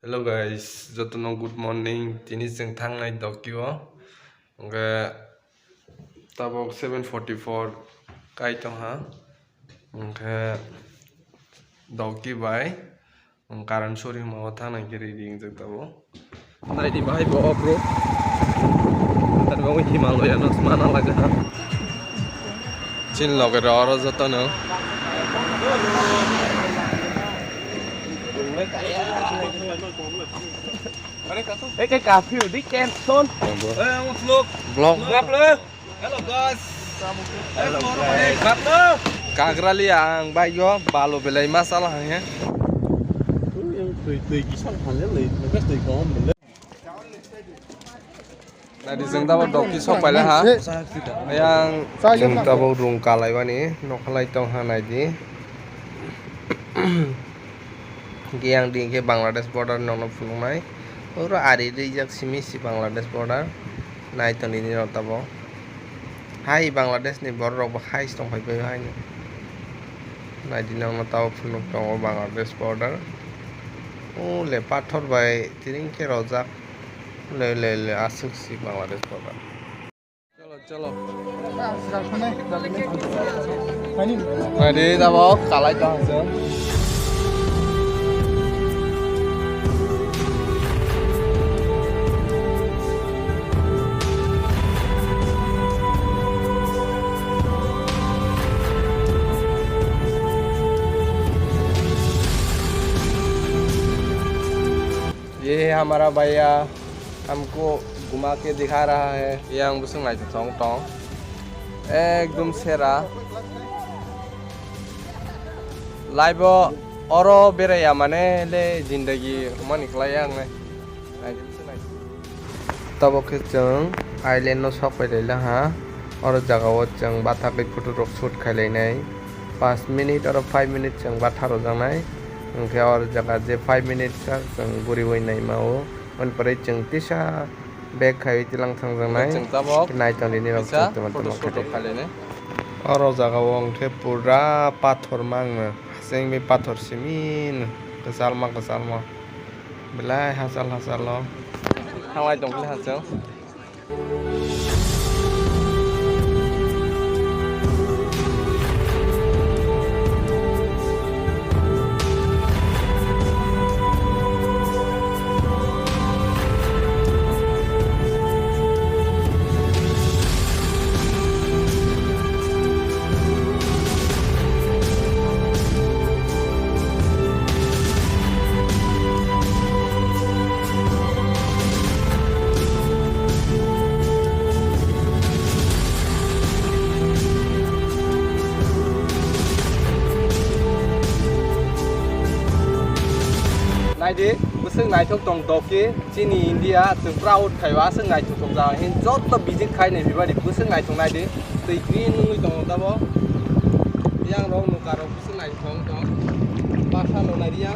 Hello guys, jotono good morning. Tini sing thangnai Tokyo. Oke, tabok 7:44 kai tong ha. Oke, Doki bai. Karan sori mau thangnai kiri ding jek tabo. Nai di bai bawa bro. Tan mau Himalaya nos mana laga ha. Chin loge ro jotono. Cái cà phê đi chen son. Vlog. Hello guys. Hello guys. Kagrali ang bayo balo belai masalah ya. Tùy cái sản phẩm lấy nó cái tùy có mình lấy. Nah di sing tawo doki sok pala ha. Yang sing tawo rung kalai wani nokalai tong hanai di. Yang di ke Bangladesh border nono phulungnai. Oro ari rijak simi si Bangladesh border. Nai ton ini tawo. Hai Bangladesh ni border rok hai tong pai pai hai ni. Nai di nono tawo phulung tong Bangladesh border. Oh le pathor bai tiring ke rojak. ले आसुक सी बांग्लादेश बाबा चलो ready tabo kalai tong se ये हमारा भैया हमको घुमा के दिखा रहा है yang busung naik tong tong ekdom sera live oro beraya mane le zindagi rumani klayang ne tabo ke jeng island no sok pai la ha oro jaga o jeng batha ke photo rok shoot khailai nai 5 minute oro 5 minute jeng batha ro jang nai engke oro jaga je 5 minute sa jeng buri woi nai mao on pare jeng tisa bag khai tilang thang jang nai nai tang ni rok teman-teman khailai oro jaga wong the pura pathor mang sing be pathor simin kesalma belai hasal lo hanglai tong le hasal nai di busung nai thok tong doki chini India chung proud khaiwa sung nai thok ja hin jot to visit khai nei bibari busung nai thong nai di tui green ngui tong da bo yang rong nu karo busung nai thong tong pasha lo nai dia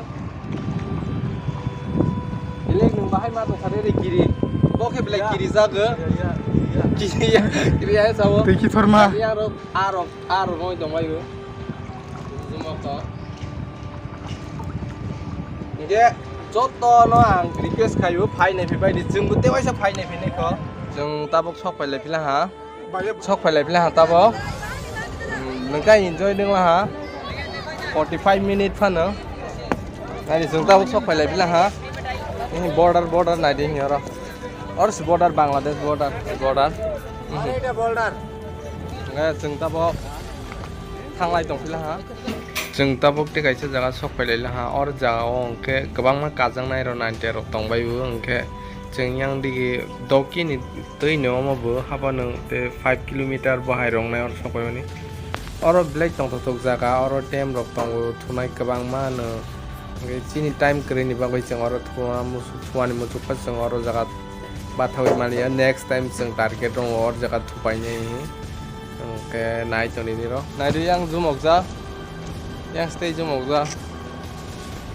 ilek nung bahai ma to khare re kiri bo ke belai kiri jaga kiri ya sawo Teki forma. yang rong aro ngoi tong mai go jumok to Nge joto no ang request khayu phai nei phai di jung bute waisa phai nei phai ko jung tabok sok phai lai phila ha sok phai lai phila ha tabok nangkai enjoy ding la ha 45 minute phan no nai jung tabok sok phai lai phila ha ini border nai ding yara or border Bangladesh border Ini border. nge jung tabok thanglai tong phila ha जों tabok te kaisa jaga sok pai lai ha or jaga o angke kwbangma kajang nai ro nante rok tongbai bu angke जों yang digi doki ni tui no mo bu haba nang te 5 km bahai rong nai or sok pai mani or black tong tok jaga or tem rok tong thunai kwbangma no nge chini time kre ni bagoi जों or thuani mu chupa जों or jaga bathawai mani next time जों target rong or jaga thupai nei angke nai choni ni ro nai ri yang jumok ja yang stay jumok ja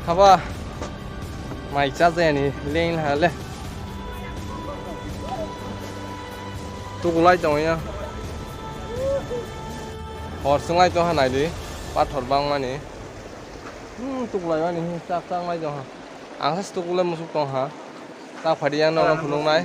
haba mai cha je ni leng ha le tu kulai tong ya hor sungai to hanai di pathor bang mani tu kulai mani chak chang lai jo ha ang sa tukulan musuk tong ha ta phadiang nong phunung nai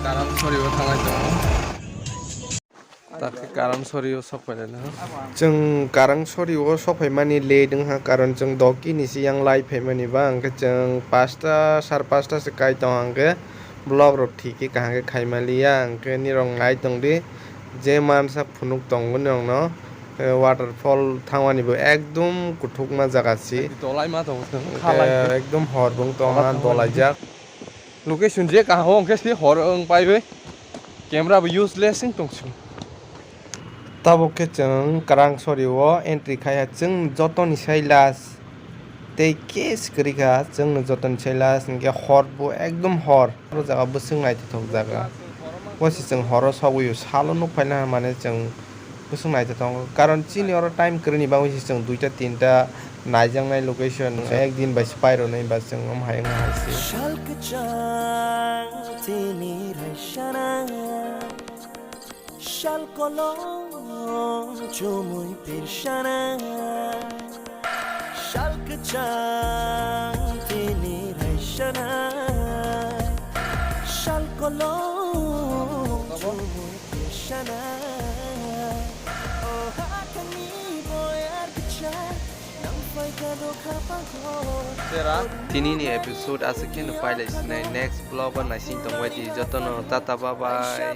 karam sori o thangai dong ta ke karam sori o sok pai na jeng karang sori o sok pai mani le ding ha karon jeng doki ni si yang lai pai mani bang ke jeng 5টা 5:30 se kai tong ang ke blog rok thiki ka ke khai mali yang ke ni rong ngai tong di je mamsa phunuk tong gun no waterfall thangwani bo ekdom kuthukma jaga si dolai ma tong khalai ekdom horbung tong ma dolai jak location je ka hong ke si hor ang pai be camera bo useless sing tong chu tabo ke jeng karang sori o entry khai jeng jotoni sailas tei kes krika jeng jotoni sailas ke hor bo ekdom hor ro jaga bo sing nai thok jaga wasi jeng horo sawi salo nuk paina mane jeng busung nai thong karon chini oro time kreni ba wasi jeng 2টা 3টা naijang nai location ekdin bai spyro nai ba jeng om hayang hasi Shal kolong chumuy pirshana Shal kachang tiniray shana Shal kolong chumuy pirshana Oh hakani boyar kachay Nang fay kado kapangko Tini ni episode asekin file is next vlog na sin tong wai di jotono tata bye bye